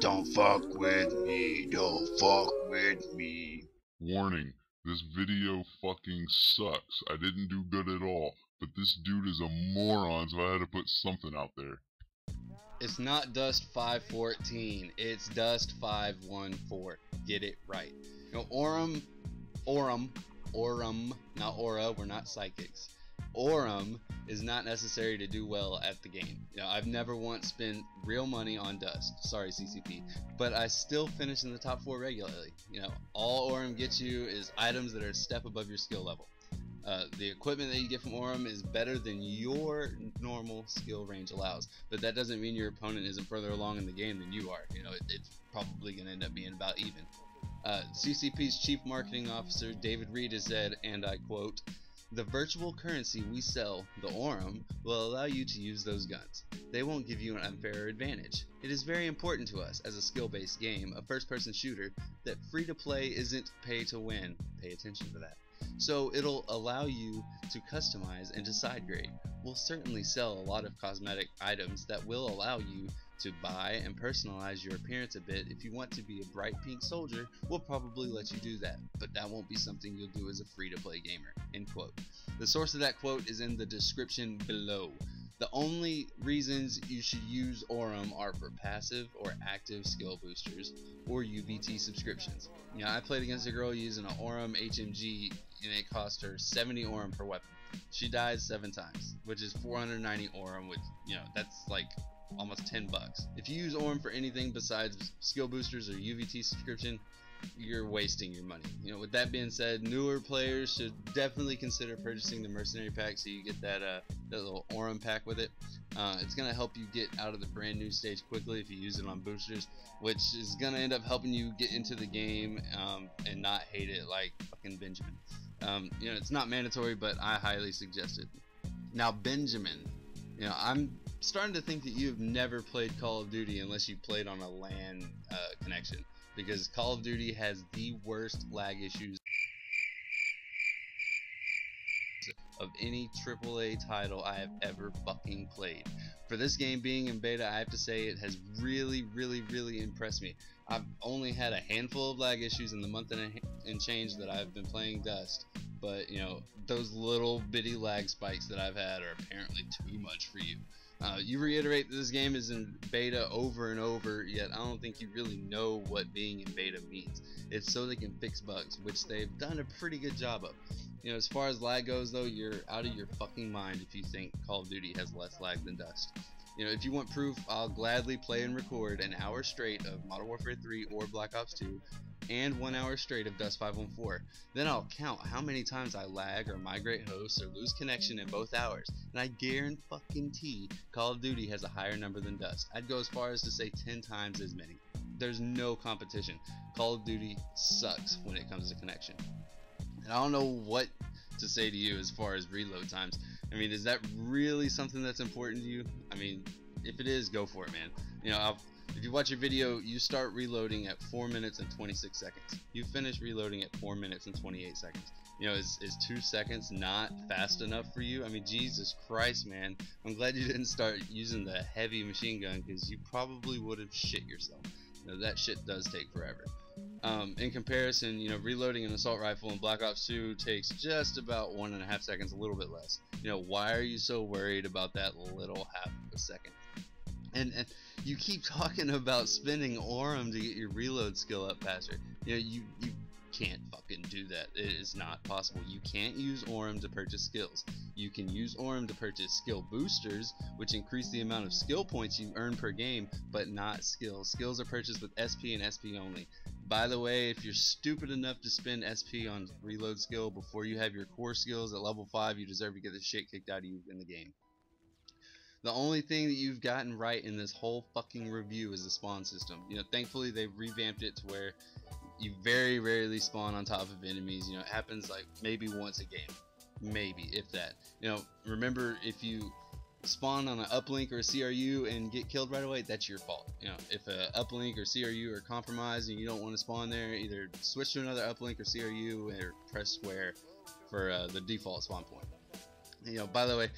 Don't fuck with me. Don't fuck with me. Warning, this video fucking sucks. I didn't do good at all, but this dude is a moron, so I had to put something out there. It's not Dust 514, it's Dust 514. Get it right. You know, Aurum, not Aura, we're not psychics. Aurum is not necessary to do well at the game. You know, I've never once spent real money on Dust. Sorry, CCP. But I still finish in the top 4 regularly. You know, all Aurum gets you is items that are a step above your skill level. The equipment that you get from Aurum is better than your normal skill range allows, but that doesn't mean your opponent isn't further along in the game than you are. You know, it's probably going to end up being about even. CCP's Chief Marketing Officer David Reed has said, and I quote, "The virtual currency we sell, the Aurum, will allow you to use those guns. They won't give you an unfair advantage. It is very important to us as a skill-based game, a first-person shooter, that free-to-play isn't pay-to-win." Pay attention to that. So it'll allow you to customize and to side grade. We'll certainly sell a lot of cosmetic items that will allow you to buy and personalize your appearance a bit. If you want to be a bright pink soldier, we'll probably let you do that, but that won't be something you'll do as a free-to-play gamer. End quote. The source of that quote is in the description below. The only reasons you should use Aurum are for passive or active skill boosters or UVT subscriptions. You know, I played against a girl using an Aurum HMG and it cost her 70 Aurum per weapon. She died 7 times, which is 490 Aurum, which, you know, that's like almost 10 bucks. If you use Aurum for anything besides skill boosters or UVT subscription, you're wasting your money. You know, with that being said, newer players should definitely consider purchasing the mercenary pack, so you get that little Aurum pack with it. It's gonna help you get out of the brand new stage quickly if you use it on boosters, which is gonna end up helping you get into the game and not hate it like fucking Benjamin. You know, it's not mandatory, but I highly suggest it. Now, Benjamin, you know, I'm starting to think that you've never played Call of Duty unless you played on a LAN connection, because Call of Duty has the worst lag issues of any AAA title I have ever fucking played. For this game being in beta, I have to say it has really impressed me. I've only had a handful of lag issues in the month and change that I've been playing Dust, but you know, those little bitty lag spikes that I've had are apparently too much for you. You reiterate that this game is in beta over and over, yet I don't think you really know what being in beta means. It's so they can fix bugs, which they've done a pretty good job of. You know, as far as lag goes though, you're out of your fucking mind if you think Call of Duty has less lag than Dust. You know, if you want proof, I'll gladly play and record an hour straight of Modern Warfare 3 or Black Ops 2 and 1 hour straight of Dust 514. Then I'll count how many times I lag or migrate hosts or lose connection in both hours, and I guarantee Call of Duty has a higher number than Dust. I'd go as far as to say 10 times as many. There's no competition. Call of Duty sucks when it comes to connection. And I don't know what to say to you as far as reload times. I mean, is that really something that's important to you? I mean, if it is, go for it, man. You know, if you watch your video, you start reloading at 4 minutes and 26 seconds. You finish reloading at 4 minutes and 28 seconds. You know, is 2 seconds not fast enough for you? I mean, Jesus Christ, man. I'm glad you didn't start using the heavy machine gun, because you probably would have shit yourself. You know, that shit does take forever. In comparison, you know, reloading an assault rifle in Black Ops 2 takes just about 1.5 seconds, a little bit less. You know, why are you so worried about that little half of a second? And you keep talking about spending Aurum to get your reload skill up faster. You know, you can't fucking do that. It is not possible. You can't use Aurum to purchase skills. You can use Aurum to purchase skill boosters, which increase the amount of skill points you earn per game, but not skills. Skills are purchased with SP and SP only. By the way, if you're stupid enough to spend SP on reload skill before you have your core skills at level 5, you deserve to get the shit kicked out of you in the game. The only thing that you've gotten right in this whole fucking review is the spawn system. You know, thankfully they've revamped it to where you very rarely spawn on top of enemies. You know, it happens like maybe once a game, maybe, if that. You know, remember, if you spawn on an uplink or a CRU and get killed right away, that's your fault. You know, if a uplink or CRU are compromised and you don't want to spawn there, either switch to another uplink or CRU or press square for the default spawn point. You know, by the way,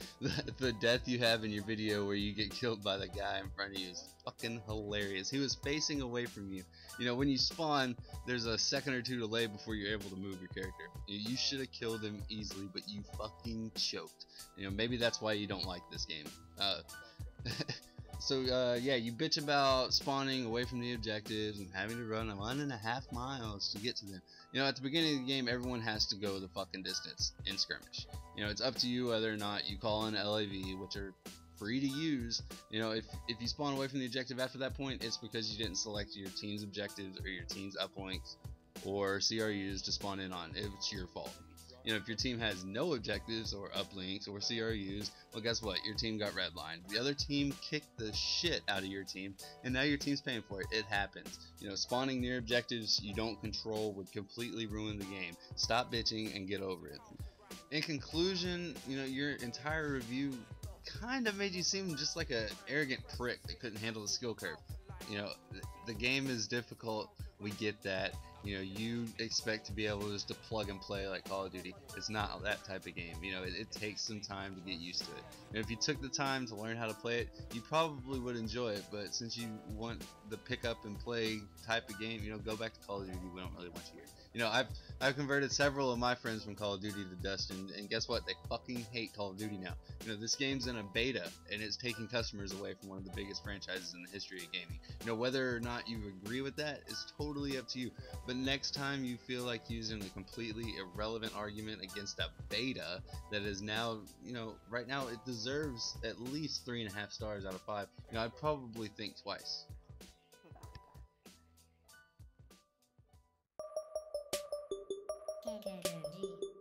the death you have in your video where you get killed by the guy in front of you is fucking hilarious. He was facing away from you. You know, when you spawn, there's a second or two delay before you're able to move your character. You should have killed him easily, but you fucking choked. You know, maybe that's why you don't like this game. So yeah, you bitch about spawning away from the objectives and having to run 1.5 miles to get to them. You know, at the beginning of the game, everyone has to go the fucking distance in skirmish. You know, it's up to you whether or not you call in LAV, which are free to use. You know, if you spawn away from the objective after that point, it's because you didn't select your team's objectives or your team's uplinks or CRUs to spawn in on. It's your fault. You know, if your team has no objectives or uplinks or CRUs, well, guess what? Your team got redlined. The other team kicked the shit out of your team, and now your team's paying for it. It happens. You know, spawning near objectives you don't control would completely ruin the game. Stop bitching and get over it. In conclusion, you know, your entire review kind of made you seem just like an arrogant prick that couldn't handle the skill curve. You know, the game is difficult. We get that. You know, you expect to be able just to plug and play like Call of Duty. It's not that type of game. You know, it takes some time to get used to it. And if you took the time to learn how to play it, you probably would enjoy it. But since you want the pick up and play type of game, you know, go back to Call of Duty. We don't really want you here. You know, I've converted several of my friends from Call of Duty to Dust, and guess what? They fucking hate Call of Duty now. You know, this game's in a beta, and it's taking customers away from one of the biggest franchises in the history of gaming. You know, whether or not you agree with that is totally up to you. But next time you feel like using a completely irrelevant argument against a beta that is now, you know, right now it deserves at least 3.5 stars out of 5, you know, I'd probably think twice. G.